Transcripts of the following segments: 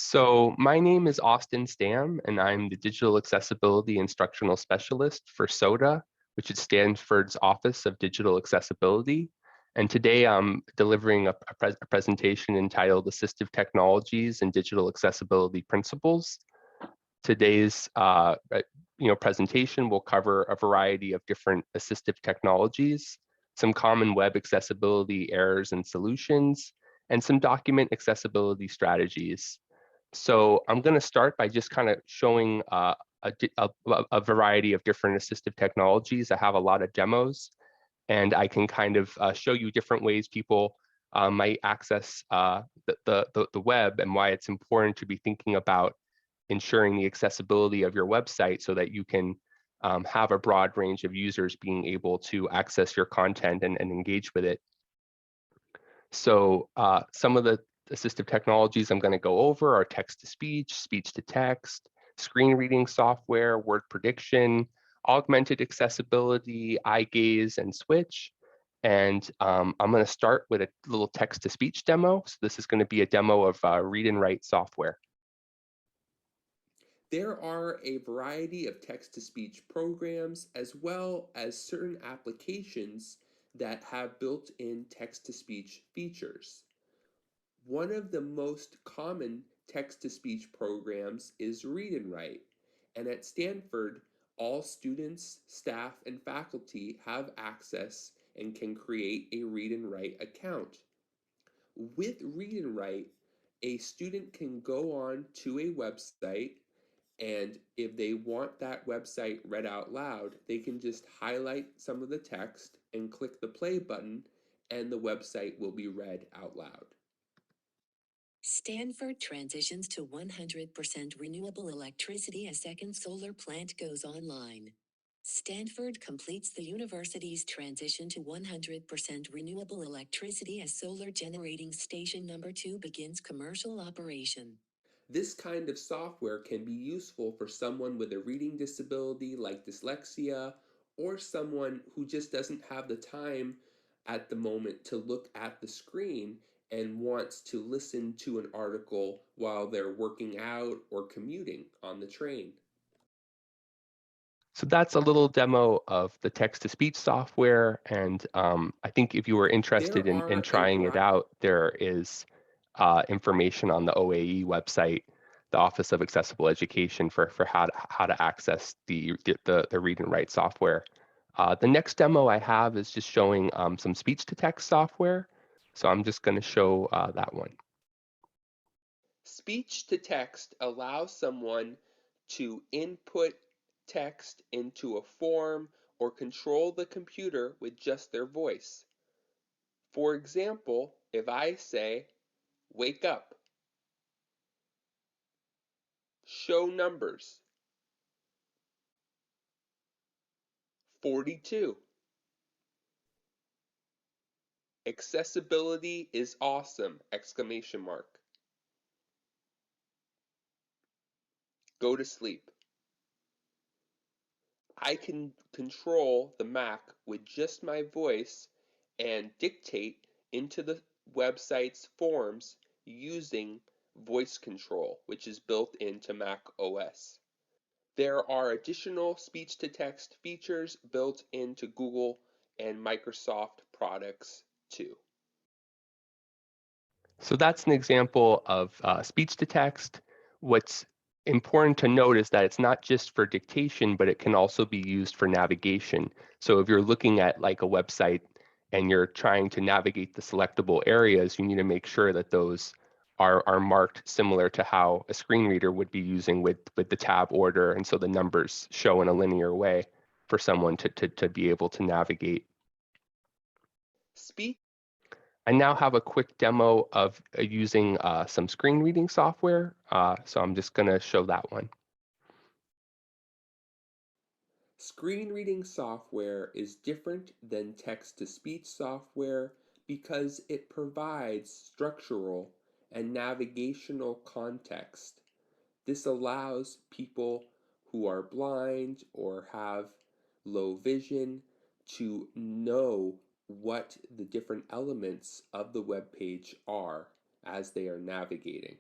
So my name is Auston Stamm, and I'm the Digital Accessibility Instructional Specialist for SOTA, which is Stanford's Office of Digital Accessibility. And today I'm delivering a presentation entitled Assistive Technologies and Digital Accessibility Principles. Today's presentation will cover a variety of different assistive technologies, some common web accessibility errors and solutions, and some document accessibility strategies. So I'm going to start by just kind of showing a variety of different assistive technologies. I have a lot of demos, and I can kind of show you different ways people might access the web and why it's important to be thinking about ensuring the accessibility of your website so that you can have a broad range of users being able to access your content and engage with it. So some of the assistive technologies I'm going to go over are text-to-speech, speech-to-text, screen reading software, word prediction, augmented accessibility, eye gaze, and switch. And I'm going to start with a little text-to-speech demo. So this is going to be a demo of read and write software. There are a variety of text-to-speech programs as well as certain applications that have built-in text-to-speech features. One of the most common text-to-speech programs is Read and Write, and at Stanford, all students, staff, and faculty have access and can create a Read and Write account. With Read and Write, a student can go on to a website, and if they want that website read out loud, they can just highlight some of the text and click the play button, and the website will be read out loud. Stanford transitions to 100% renewable electricity as second solar plant goes online. Stanford completes the university's transition to 100% renewable electricity as solar generating station number 2 begins commercial operation. This kind of software can be useful for someone with a reading disability like dyslexia, or someone who just doesn't have the time at the moment to look at the screen and wants to listen to an article while they're working out or commuting on the train. So that's a little demo of the text-to-speech software. And I think if you were interested There in are a trying it variety. out, there is information on the OAE website, the Office of Accessible Education, for how to access the read and write software. The next demo I have is just showing some speech-to-text software. So I'm just going to show that one. Speech to text allows someone to input text into a form or control the computer with just their voice. For example, if I say, wake up, show numbers, 42, accessibility is awesome, exclamation mark, go to sleep. I can control the Mac with just my voice and dictate into the website's forms using voice control, which is built into Mac OS. There are additional speech-to-text features built into Google and Microsoft products too. So that's an example of speech-to-text. What's important to note is that it's not just for dictation, but it can also be used for navigation. So if you're looking at like a website and you're trying to navigate the selectable areas, you need to make sure that those are marked similar to how a screen reader would be using with the tab order. And so the numbers show in a linear way for someone to be able to navigate. Speech I now have a quick demo of using some screen reading software. So I'm just going to show that one. Screen reading software is different than text-to-speech software because it provides structural and navigational context. This allows people who are blind or have low vision to know what the different elements of the web page are as they are navigating.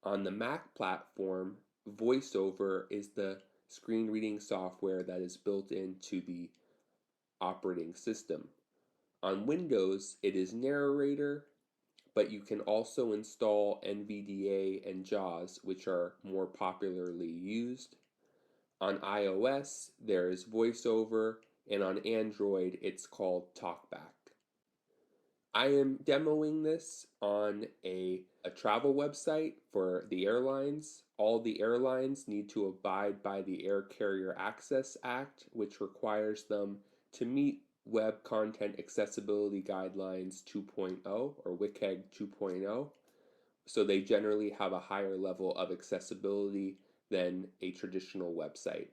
On the Mac platform, VoiceOver is the screen reading software that is built into the operating system. On Windows, it is Narrator, but you can also install NVDA and JAWS, which are more popularly used. On iOS, there is VoiceOver, and on Android, it's called TalkBack. I am demoing this on a travel website for the airlines. All the airlines need to abide by the Air Carrier Access Act, which requires them to meet Web Content Accessibility Guidelines 2.0 or WCAG 2.0. So they generally have a higher level of accessibility than a traditional website.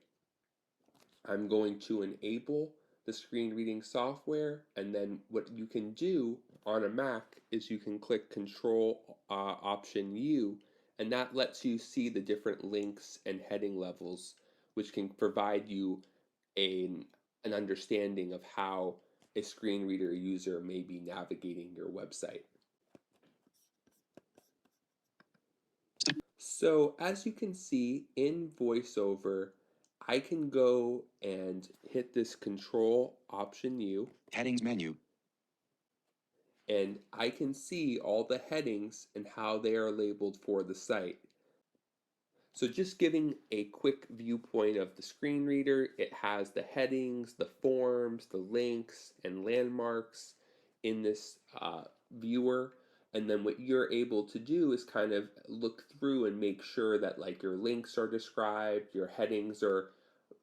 I'm going to enable the screen reading software, and then what you can do on a Mac is you can click Control Option U, and that lets you see the different links and heading levels, which can provide you an understanding of how a screen reader user may be navigating your website. So as you can see in VoiceOver, I can go and hit this Control Option U. Headings menu. And I can see all the headings and how they are labeled for the site. So just giving a quick viewpoint of the screen reader, it has the headings, the forms, the links, and landmarks in this viewer. And then what you're able to do is kind of look through and make sure that like your links are described, your headings are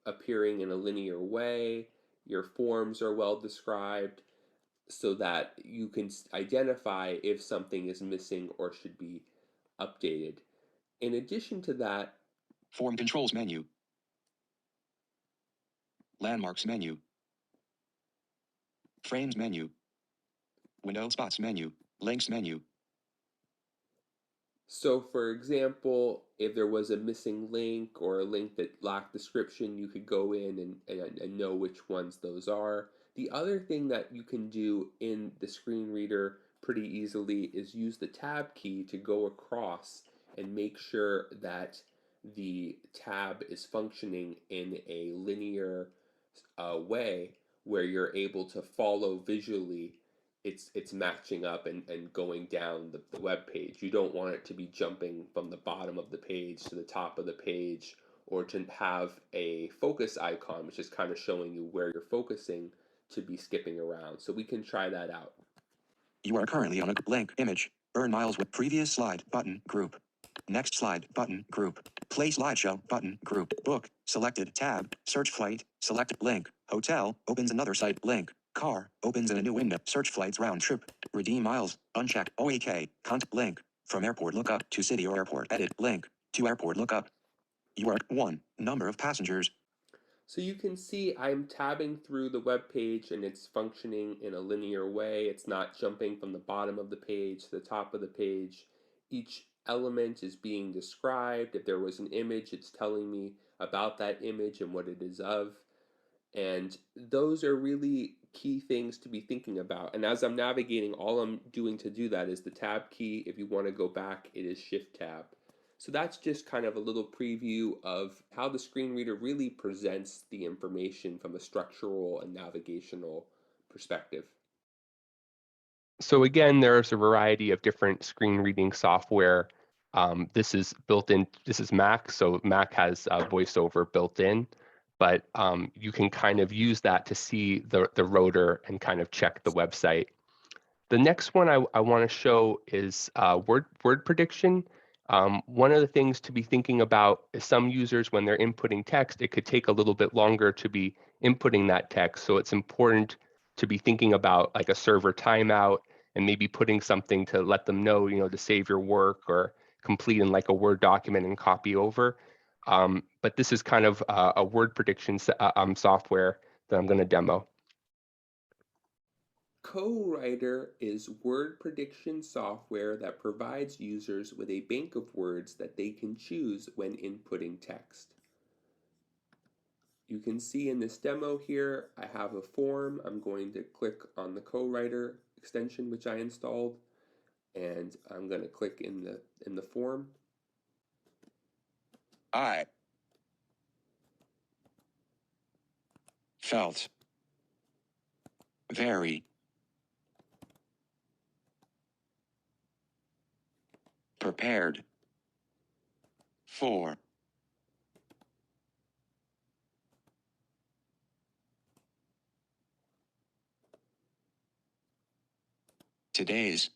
appearing in a linear way, your forms are well described, so that you can identify if something is missing or should be updated. In addition to that, Form controls menu. Landmarks menu. Frames menu. Window spots menu. Links menu. so for example, if there was a missing link or a link that lacked description, you could go in and know which ones those are. The other thing that you can do in the screen reader pretty easily is use the tab key to go across and make sure that the tab is functioning in a linear way where you're able to follow visually it's matching up and going down the web page. You don't want it to be jumping from the bottom of the page to the top of the page, or to have a focus icon, which is kind of showing you where you're focusing, to be skipping around. So we can try that out. You are currently on a blank image. Earn miles with previous slide button group. Next slide button group. Play slideshow button group. Book selected tab. Search flight selected link. Hotel opens another site link. Car opens in a new window. Search flights round trip. Redeem miles unchecked. OAK contact link. From airport lookup to city or airport edit link to airport lookup. You are 1 number of passengers. So you can see I'm tabbing through the web page and it's functioning in a linear way. It's not jumping from the bottom of the page to the top of the page. Each element is being described. If there was an image, it's telling me about that image and what it is of. And those are really key things to be thinking about. And as I'm navigating, all I'm doing to do that is the tab key. If you want to go back, it is Shift Tab. So that's just kind of a little preview of how the screen reader really presents the information from a structural and navigational perspective. So again, there's a variety of different screen reading software. This is built in, this is Mac, so Mac has VoiceOver built in, but you can kind of use that to see the rotor and kind of check the website. The next one I want to show is word prediction. One of the things to be thinking about is some users, when they're inputting text, it could take a little bit longer to be inputting that text. So it's important to be thinking about like a server timeout and maybe putting something to let them know, to save your work or complete in like a Word document and copy over. But this is kind of a word prediction software that I'm going to demo. Co-Writer is word prediction software that provides users with a bank of words that they can choose when inputting text. You can see in this demo here, I have a form. I'm going to click on the Co-Writer extension which I installed, and I'm going to click in the form. I felt very prepared for today's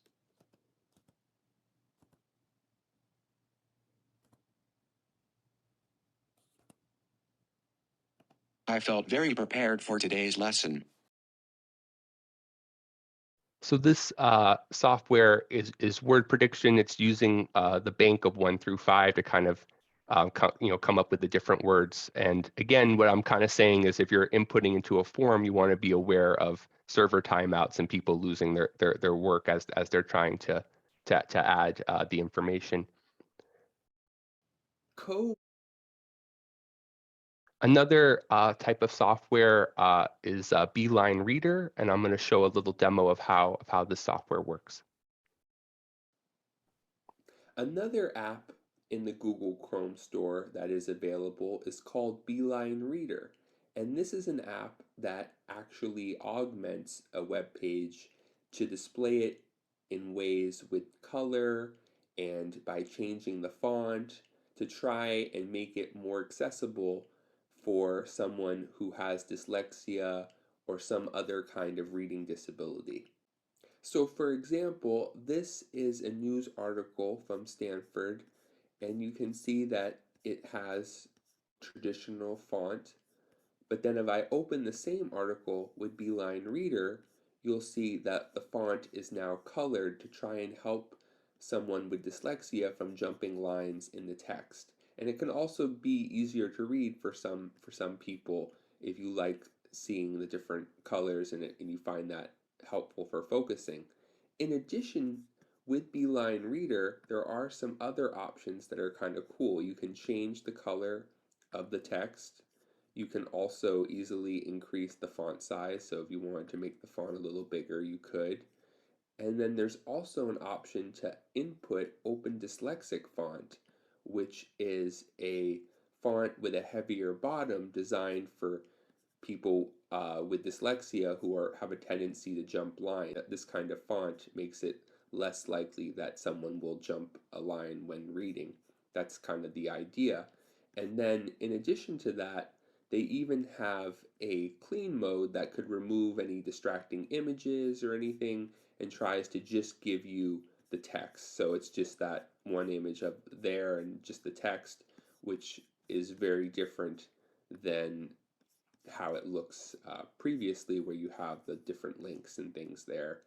I felt very prepared for today's lesson. So this software is word prediction. It's using the bank of 1 through 5 to kind of come up with the different words. And again, what I'm kind of saying is if you're inputting into a form, you want to be aware of server timeouts and people losing their work as they're trying to add the information. Another type of software is Beeline Reader, and I'm going to show a little demo of how this software works. Another app in the Google Chrome store that is available is called Beeline Reader. And this is an app that actually augments a web page to display it in ways with color and by changing the font to try and make it more accessible for someone who has dyslexia or some other kind of reading disability. So, for example, this is a news article from Stanford, and you can see that it has traditional font. But then, if I open the same article with Beeline Reader, you'll see that the font is now colored to try and help someone with dyslexia from jumping lines in the text. And it can also be easier to read for some people if you like seeing the different colors in it and you find that helpful for focusing. In addition, with Beeline Reader, there are some other options that are kind of cool. You can change the color of the text. You can also easily increase the font size, so if you wanted to make the font a little bigger, you could. And then there's also an option to input Open Dyslexic font, which is a font with a heavier bottom designed for people with dyslexia who have a tendency to jump line. This kind of font makes it less likely that someone will jump a line when reading. That's kind of the idea. And then in addition to that, they even have a clean mode that could remove any distracting images or anything and tries to just give you the text. So it's just that one image up there and just the text, which is very different than how it looks previously, where you have the different links and things there.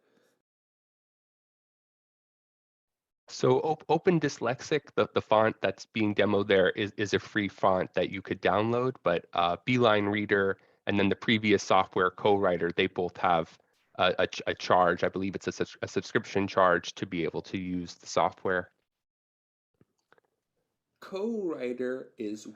So Open Dyslexic, the font that's being demoed there is a free font that you could download, but Beeline Reader and then the previous software Co-Writer, they both have a charge. I believe it's a subscription charge to be able to use the software. Co-Writer is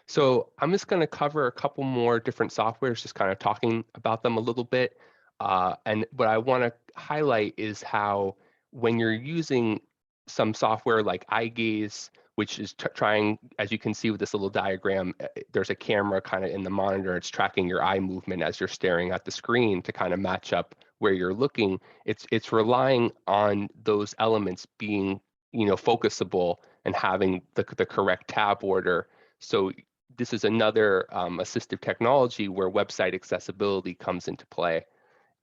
So I'm just going to cover a couple more different softwares, just kind of talking about them a little bit. And what I want to highlight is how when you're using some software like eye gaze, which is trying, as you can see with this little diagram, there's a camera kind of in the monitor. It's tracking your eye movement as you're staring at the screen to kind of match up where you're looking. It's relying on those elements being, focusable and having the correct tab order. So this is another assistive technology where website accessibility comes into play,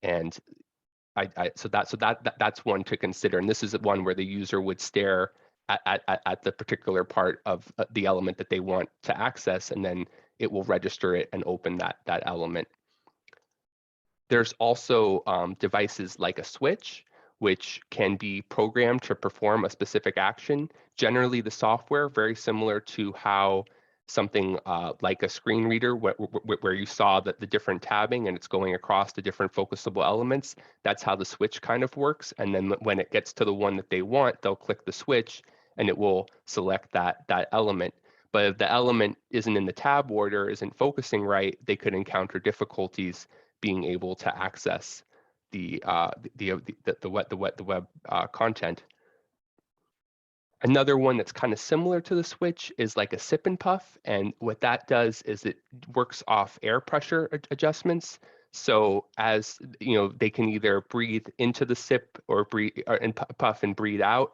and so that's one to consider. And this is one where the user would stare at the particular part of the element that they want to access, and then it will register it and open that element. There's also devices like a switch, which can be programmed to perform a specific action. Generally, the software, very similar to how something like a screen reader where you saw the different tabbing and it's going across the different focusable elements. That's how the switch kind of works. And then when it gets to the one that they want, they'll click the switch and it will select that element. But if the element isn't in the tab order, isn't focusing right, they could encounter difficulties being able to access the web content. Another one that's kind of similar to the switch is like a sip and puff. And what that does is it works off air pressure adjustments. So as you know, they can either breathe into the sip or breathe and puff and breathe out.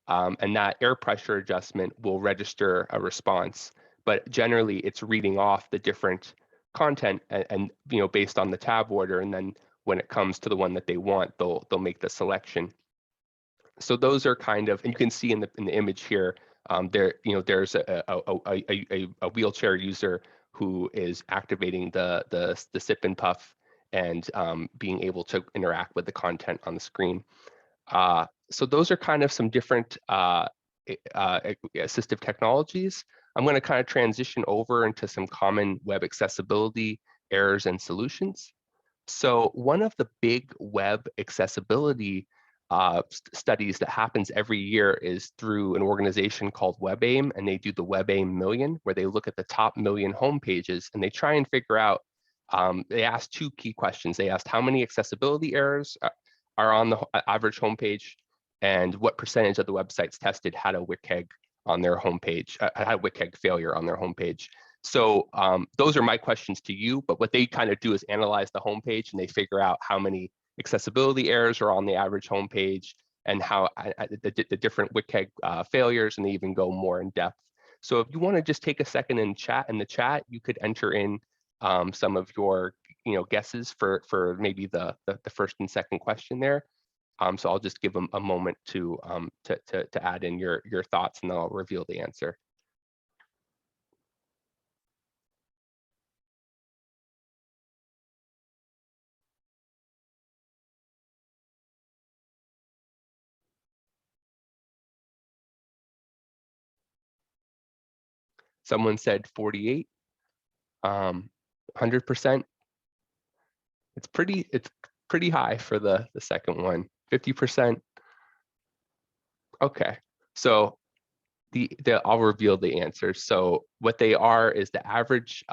And that air pressure adjustment will register a response. But generally, it's reading off the different content and you know, based on the tab order. And then when it comes to the one that they want, they'll make the selection. So those are kind of, and you can see in the image here, there's a wheelchair user who is activating the sip and puff and being able to interact with the content on the screen. So those are kind of some different assistive technologies. I'm going to kind of transition over into some common web accessibility errors and solutions. So one of the big web accessibility studies that happens every year is through an organization called WebAIM, and they do the WebAIM Million, where they look at the top million homepages and they try and figure out, they ask two key questions. They asked how many accessibility errors are on the average homepage, and what percentage of the websites tested had a WCAG on their homepage, had a WCAG failure on their homepage. So those are my questions to you, but what they kind of do is analyze the homepage and they figure out how many accessibility errors are on the average homepage and how the different WCAG failures, and they even go more in depth. So if you want to just take a second and chat in the chat, you could enter in some of your guesses for maybe the first and second question there. So I'll just give them a moment to add in your thoughts, and then I'll reveal the answer. Someone said 48, 100%. It's pretty high for the second one. 50%. Okay, so I'll reveal the answers. So what they are is the average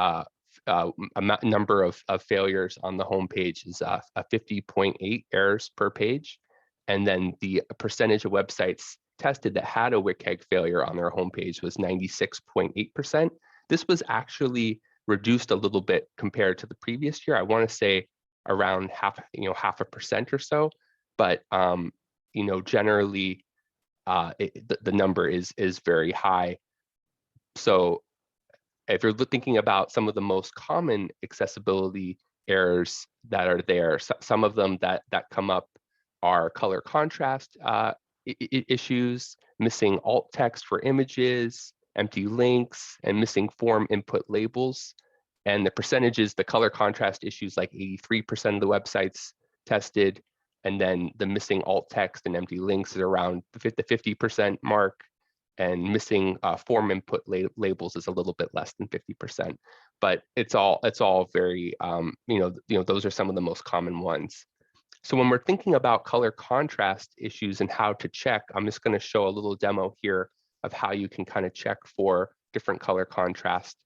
number of failures on the homepage is a 50.8 errors per page, and then the percentage of websites tested that had a WCAG failure on their homepage was 96.8%. This was actually reduced a little bit compared to the previous year. I want to say around half a percent or so, but generally the number is very high. So if you're thinking about some of the most common accessibility errors that are there, some of them that come up are color contrast issues, missing alt text for images, empty links, and missing form input labels. And the percentages, the color contrast issues, like 83% of the websites tested, and then the missing alt text and empty links is around the 50% mark, and missing form input labels is a little bit less than 50%. But it's all very those are some of the most common ones. So when we're thinking about color contrast issues and how to check, I'm just going to show a little demo here of how you can kind of check for different color contrast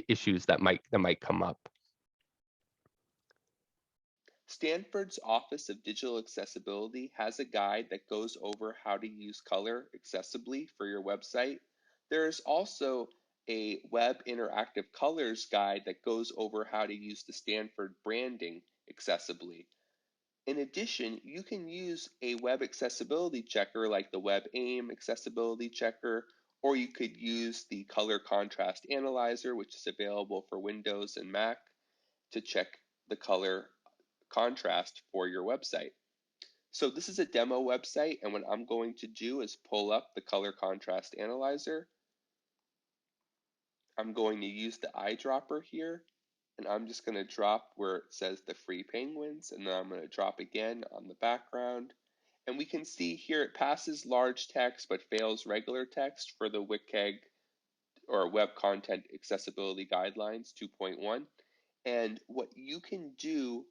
issues that might come up. Stanford's Office of Digital Accessibility has a guide that goes over how to use color accessibly for your website. There is also a Web Interactive Colors guide that goes over how to use the Stanford branding accessibly. In addition, you can use a web accessibility checker like the WebAIM accessibility checker, or you could use the color contrast analyzer, which is available for Windows and Mac, to check the color contrast for your website. So this is a demo website, and what I'm going to do is pull up the color contrast analyzer. I'm going to use the eyedropper here, and I'm just going to drop where it says the free penguins, and then I'm going to drop again on the background. And we can see here it passes large text but fails regular text for the WCAG or Web Content Accessibility Guidelines 2.1. And what you can do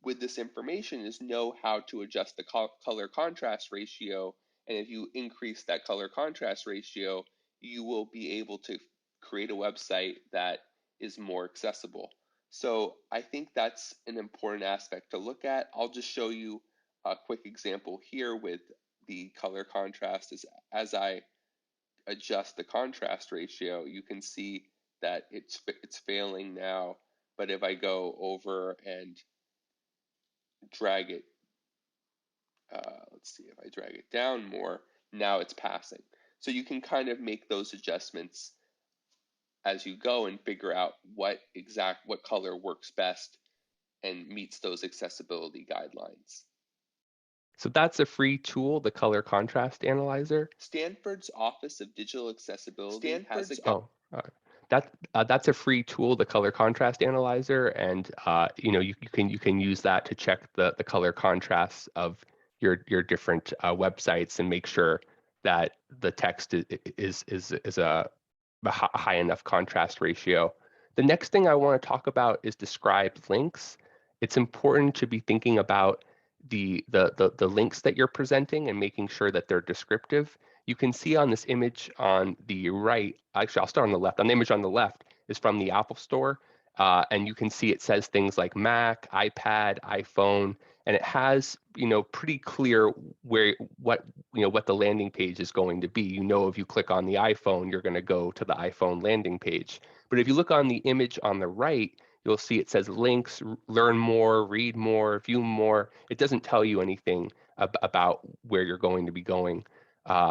with this information is know how to adjust the color contrast ratio. And if you increase that color contrast ratio, you will be able to create a website that is more accessible. So I think that's an important aspect to look at. I'll just show you a quick example here with the color contrast is, as I adjust the contrast ratio, you can see that it's failing now. But if I go over and drag it, let's see, if I drag it down more, now it's passing. So you can kind of make those adjustments as you go and figure out what color works best and meets those accessibility guidelines. So that's a free tool, the color contrast analyzer. Stanford's Office of Digital Accessibility has a that's a free tool, the color contrast analyzer, and you can use that to check the color contrasts of your different websites and make sure that the text is a high enough contrast ratio. The next thing I want to talk about is described links. It's important to be thinking about the links that you're presenting and making sure that they're descriptive. You can see on this image on the right, actually I'll start on the left. On the image on the left is from the Apple Store, and you can see it says things like Mac, iPad, iPhone, and it has pretty clear what the landing page is going to be. If you click on the iPhone, you're going to go to the iPhone landing page. But if you look on the image on the right, you'll see it says links, learn more, read more, view more. It doesn't tell you anything about where you're going to be going.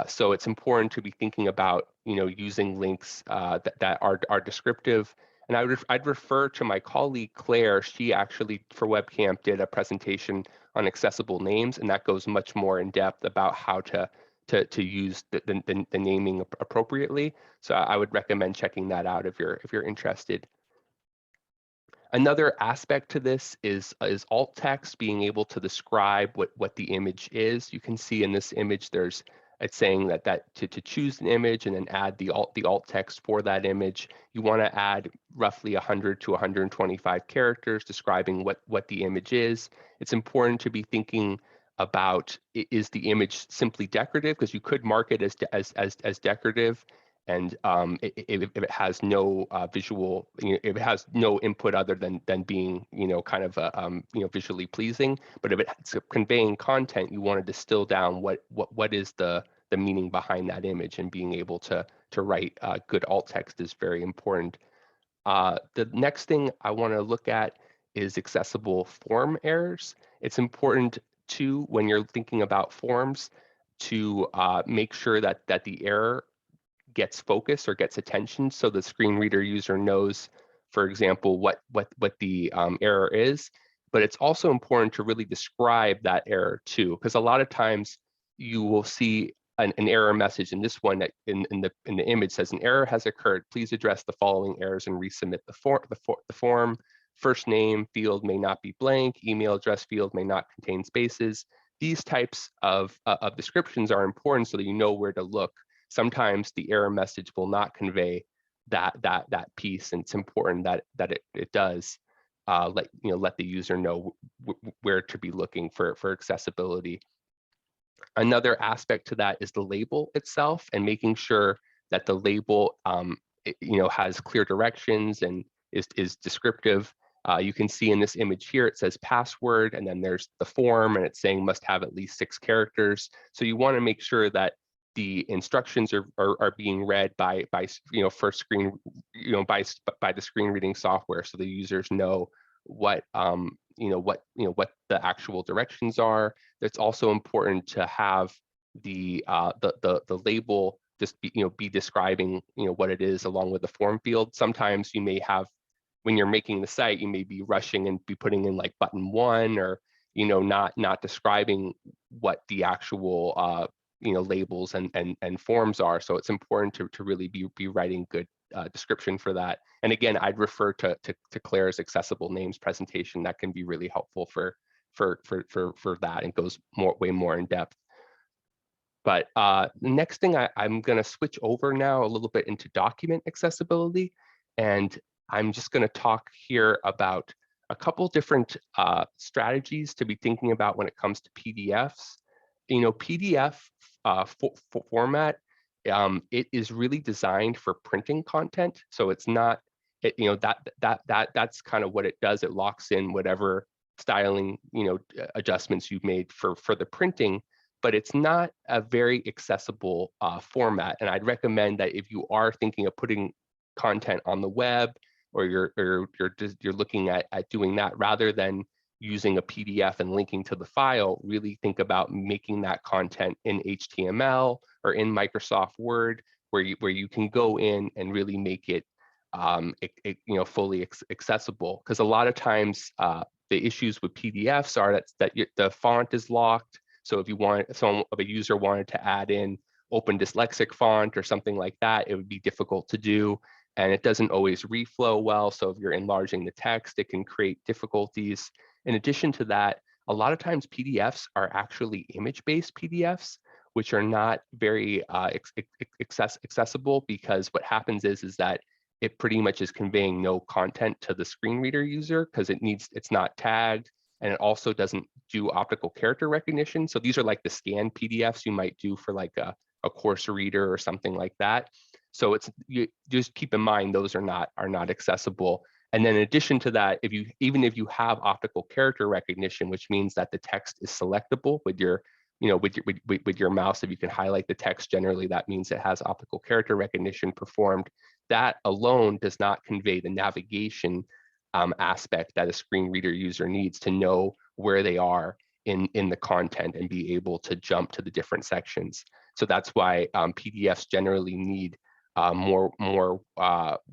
So it's important to be thinking about using links that are descriptive. And I'd refer to my colleague Claire. She actually for WebCamp did a presentation on accessible names, and that goes much more in depth about how to use the naming appropriately. So I would recommend checking that out if you're interested. Another aspect to this is alt text, being able to describe what the image is. You can see in this image it's saying that to choose an image and then add the alt text for that image. You want to add roughly 100 to 125 characters describing what the image is. It's important to be thinking about, is the image simply decorative? Because you could mark it as decorative. And if it has no visual, if it has no input other than being, kind of visually pleasing, but if it's conveying content, you want to distill down what is the meaning behind that image, and being able to write good alt text is very important. The next thing I want to look at is accessible form errors. It's important too, when you're thinking about forms, to make sure that the error gets focus or gets attention, so the screen reader user knows, for example, what the error is. But it's also important to really describe that error too, because a lot of times you will see an error message. In this one, that in the image says, an error has occurred. Please address the following errors and resubmit the form. First name field may not be blank. Email address field may not contain spaces. These types of descriptions are important so that you know where to look. Sometimes the error message will not convey that piece, and it's important that it does let the user know where to be looking for accessibility. Another aspect to that is the label itself, and making sure that the label has clear directions and is descriptive. You can see in this image here, it says password, and then there's the form, and it's saying must have at least 6 characters. So you want to make sure that the instructions are being read by first screen, by the screen reading software, so the users know what the actual directions are. It's also important to have the label just be describing what it is along with the form field. Sometimes you may have, when you're making the site, you may be rushing and be putting in like button 1, or not describing what the actual labels and forms are. So it's important to really be writing good description for that. And again, I'd refer to Claire's accessible names presentation. That can be really helpful for that, and goes way more in depth. But the next thing, I'm going to switch over now a little bit into document accessibility, and I'm just going to talk here about a couple different strategies to be thinking about when it comes to PDFs. PDF format, it is really designed for printing content. So it's not, that's kind of what it does. It locks in whatever styling, adjustments you've made for the printing. but it's not a very accessible format. And I'd recommend that if you are thinking of putting content on the web, or you're looking at doing that, rather than using a PDF and linking to the file, really think about making that content in HTML or in Microsoft Word, where you can go in and really make it, fully accessible. Because a lot of times the issues with PDFs are that the font is locked. So if a user wanted to add in open dyslexic font or something like that, it would be difficult to do. And it doesn't always reflow well. So if you're enlarging the text, it can create difficulties. In addition to that, a lot of times PDFs are actually image-based PDFs, which are not very accessible, because what happens is that it pretty much is conveying no content to the screen reader user, because it's not tagged, and it also doesn't do optical character recognition. So these are like the scanned PDFs you might do for like a course reader or something like that. So you just keep in mind those are not accessible. And then in addition to that, even if you have optical character recognition, which means that the text is selectable with your with your mouse, if you can highlight the text, generally that means it has optical character recognition performed. That alone does not convey the navigation aspect that a screen reader user needs to know where they are in the content and be able to jump to the different sections. So that's why PDFs generally need more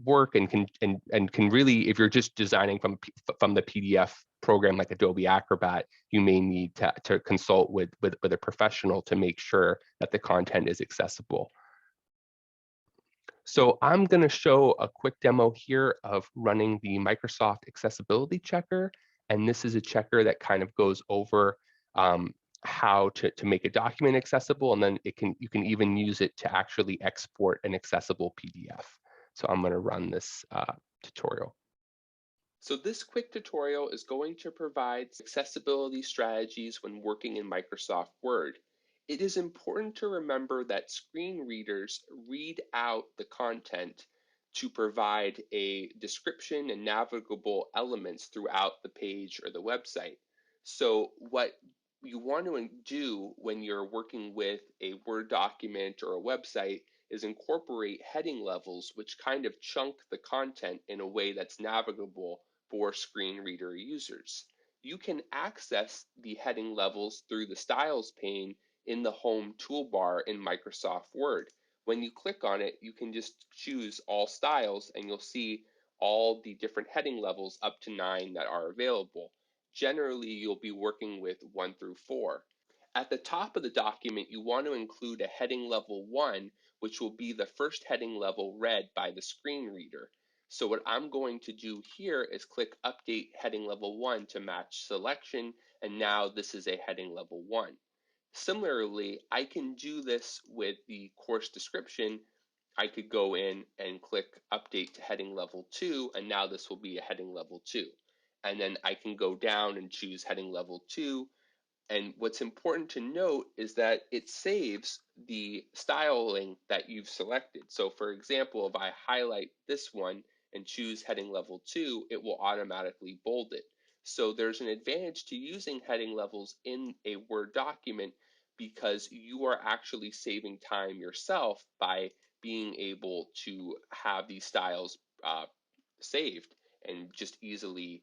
work, and can really, if you're just designing from the PDF program like Adobe Acrobat, you may need to consult with a professional to make sure that the content is accessible. So I'm going to show a quick demo here of running the Microsoft Accessibility Checker. And this is a checker that kind of goes over how to make a document accessible, and then you can even use it to actually export an accessible PDF. So I'm going to run this tutorial. So this quick tutorial is going to provide accessibility strategies when working in Microsoft Word. It is important to remember that screen readers read out the content to provide a description and navigable elements throughout the page or the website. So what you want to do when you're working with a Word document or a website is incorporate heading levels, which kind of chunk the content in a way that's navigable for screen reader users. You can access the heading levels through the Styles pane in the Home toolbar in Microsoft Word. When you click on it, you can just choose all styles, and you'll see all the different heading levels up to 9 that are available. Generally, you'll be working with 1 through 4. At the top of the document, you want to include a heading level 1, which will be the first heading level read by the screen reader. So what I'm going to do here is click Update Heading Level 1 to match selection, and now this is a heading level 1. Similarly, I can do this with the course description. I could go in and click Update to Heading Level 2, and now this will be a heading level 2. And then I can go down and choose heading level 2. And what's important to note is that it saves the styling that you've selected. So for example, if I highlight this one and choose heading level 2, it will automatically bold it. So there's an advantage to using heading levels in a Word document, because you are actually saving time yourself by being able to have these styles saved and just easily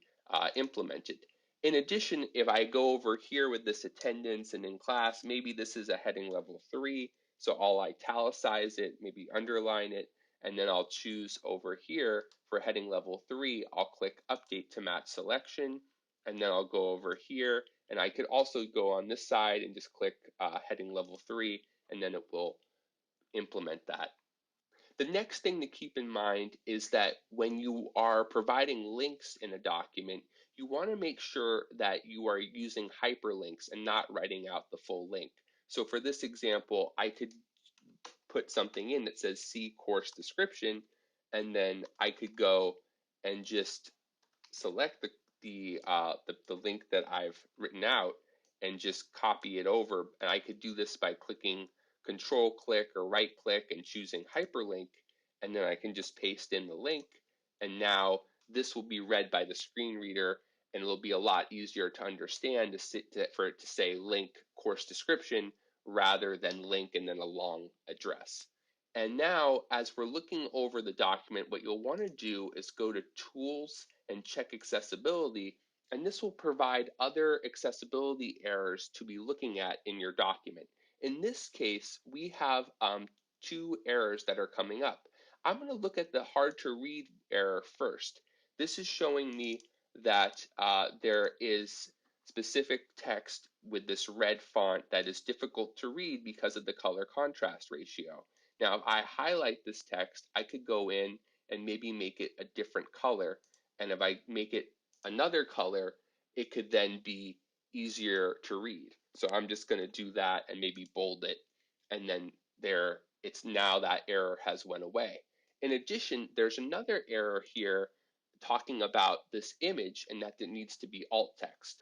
implemented. In addition, if I go over here with this attendance and in class, maybe this is a heading level 3, so I'll italicize it, maybe underline it, and then I'll choose over here for heading level 3, I'll click Update to Match Selection, and then I'll go over here, and I could also go on this side and just click heading level 3, and then it will implement that. The next thing to keep in mind is that when you are providing links in a document, you want to make sure that you are using hyperlinks and not writing out the full link. So for this example, I could put something in that says see course description, and then I could go and just select the link that I've written out and just copy it over. And I could do this by clicking Control click or right click and choosing hyperlink, and then I can just paste in the link, and now this will be read by the screen reader, and it'll be a lot easier to understand for it to say link course description rather than link and then a long address. And now, as we're looking over the document, what you'll want to do is go to Tools and check accessibility, and this will provide other accessibility errors to be looking at in your document. In this case, we have two errors that are coming up. I'm going to look at the hard to read error first. This is showing me that there is specific text with this red font that is difficult to read because of the color contrast ratio. Now, if I highlight this text, I could go in and maybe make it a different color. And if I make it another color, it could then be easier to read. So I'm just going to do that and maybe bold it. And then there, it's now that error has went away. In addition, there's another error here talking about this image and that it needs to be alt text.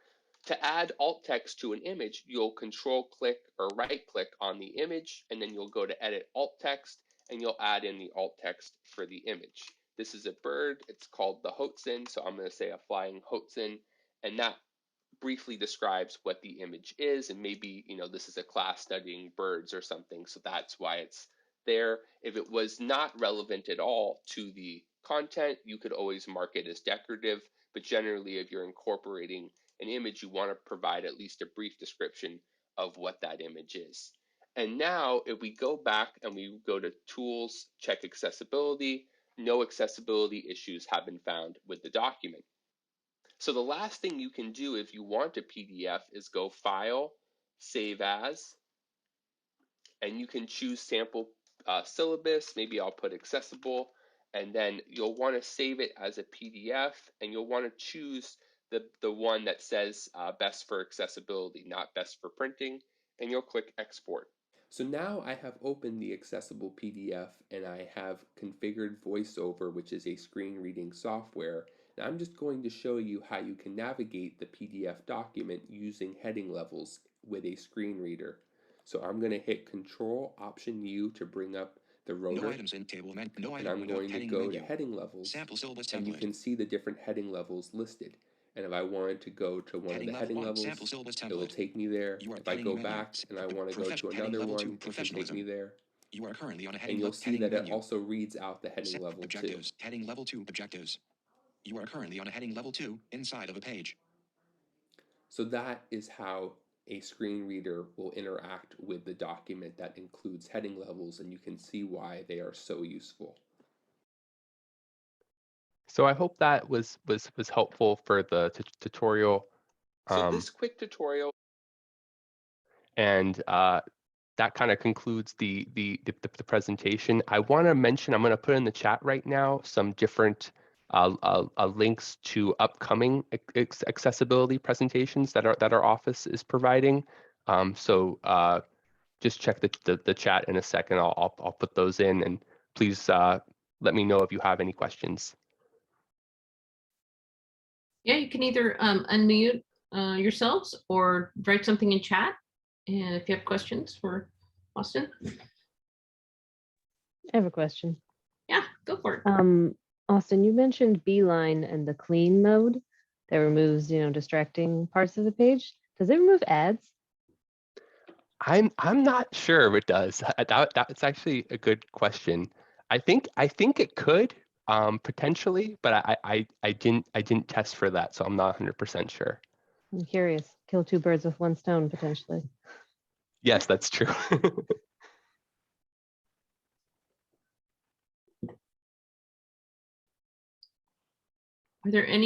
To add alt text to an image, you'll control click or right click on the image, and then you'll go to edit alt text and you'll add in the alt text for the image. This is a bird, it's called the Hoatzin, so I'm going to say a flying Hoatzin, and that briefly describes what the image is, and maybe, you know, this is a class studying birds or something, so that's why it's there. If it was not relevant at all to the content, you could always mark it as decorative, but generally if you're incorporating an image, you want to provide at least a brief description of what that image is. And now if we go back and we go to Tools, check accessibility, no accessibility issues have been found with the document. So the last thing you can do if you want a PDF is go File, Save As, and you can choose sample syllabus. Maybe I'll put accessible, and then you'll want to save it as a PDF, and you'll want to choose the one that says best for accessibility, not best for printing, and you'll click Export. So now I have opened the accessible PDF and I have configured VoiceOver, which is a screen reading software. And I'm just going to show you how you can navigate the PDF document using heading levels with a screen reader. So I'm going to hit Control Option U to bring up the rotor. No items in table menu. No And item I'm going to heading go menu. to heading levels. Sample syllabus And you template. can see the different heading levels listed. And if I wanted to go to one Heading of the level heading one, levels, sample syllabus it will template. take me there. You are If I heading go menu. back and I want to go to Heading another level two, one, it can take professionalism. me there. You are currently on a heading And you'll see heading that it menu. also reads out the heading level too. Objectives. Heading level 2 objectives. You are currently on a heading level 2 inside of a page. So that is how a screen reader will interact with the document that includes heading levels, and you can see why they are so useful. So I hope that was helpful for the tutorial. So this quick tutorial, And that kind of concludes the presentation. I want to mention, I'm going to put in the chat right now some different links to upcoming accessibility presentations that our office is providing. So just check the chat in a second. I'll put those in, and please let me know if you have any questions. Yeah, you can either unmute yourselves or write something in chat. And if you have questions for Auston. I have a question. Yeah, go for it. Auston, you mentioned Beeline and the clean mode that removes, distracting parts of the page. Does it remove ads? I'm not sure if it does. That's actually a good question. I think it could potentially, but I didn't test for that, so I'm not 100% sure. I'm curious. Kill two birds with one stone potentially. Yes, that's true. Are there any